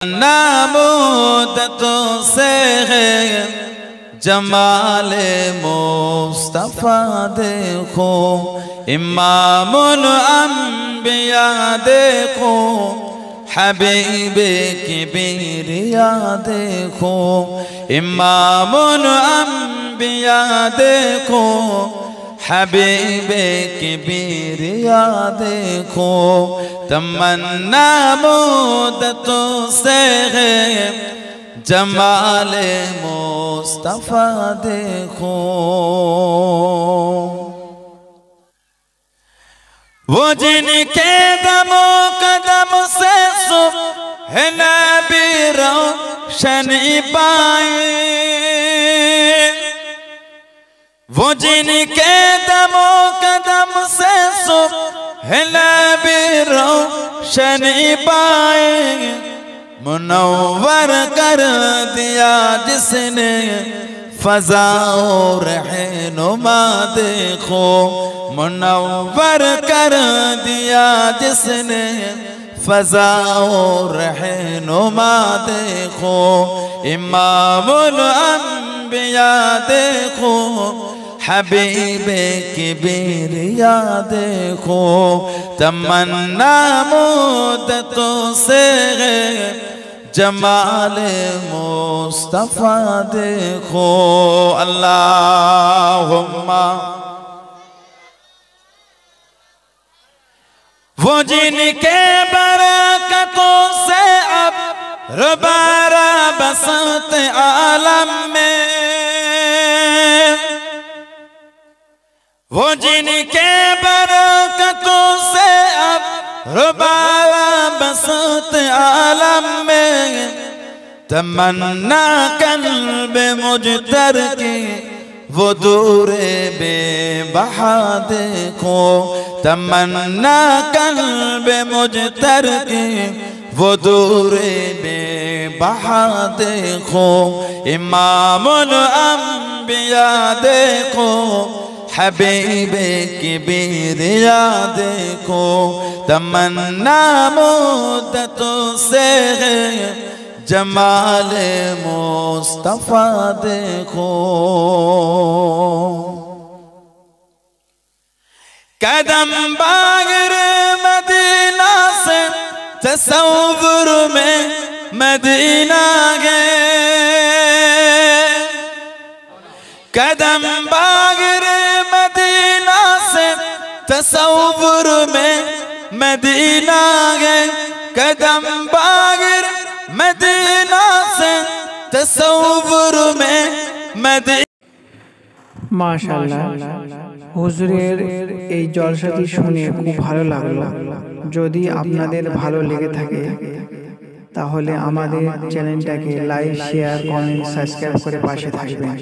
नामुदतों से है जमाले मुस्तफा देखो, इमामुल अंबिया देखो, हबीबे किबरिया देखो, इमामुल अंबिया देखो, हबीबे किबरिया देखो। तमन्ना मुद्दतों से है जमाले मुस्तफा देखो। वो जिनके दमो कदम से सुबह नबी रोशनी पाए, वो जिनके दमो कदम से सुबह नबी रोशनी पाए, मुनव्वर कर दिया जिसने फ़ज़ा और रहनुमा देखो, मुनव्वर कर दिया जिसने फ़ज़ा और रहनुमा देखो, इमामुल अंबिया देखो, हबीबे किबरिया देखो। तमन्ना मुद्दतों से जमाले मुस्तफा देखो। अल्लाहुम्मा वो जिनके बरकतों से अब रुबारा बसत आलम में, वो जिनके बरकतों से अब रुबारा बसत आलम में, तमन्ना कल्ब मुजतर की वो दूरे बेबहा देखो, तमन्ना कल्ब मुजतर की वो दूरे बेबहा देखो, इमामुल अंबिया देखो, हबीबे किबरिया देखो। तमन्ना मुद्दतों से है जमाले मुस्तफा देखो। कदम बाग़ मदीना से तसव्वुर में मदीना गए, कदम बाग़ मदीना से तसव्वुर में मदीना गए, कदम बाग़ मदीना से तसव्वुर में मदीना। माशाअल्लाह, হুজুরের এই জলসাটি শুনে খুব ভালো লাগলো। যদি আপনাদের ভালো লেগে থাকে তাহলে আমাদের চ্যানেলটাকে লাইক, শেয়ার, কমেন্ট, সাবস্ক্রাইব করে পাশে থাকবেন।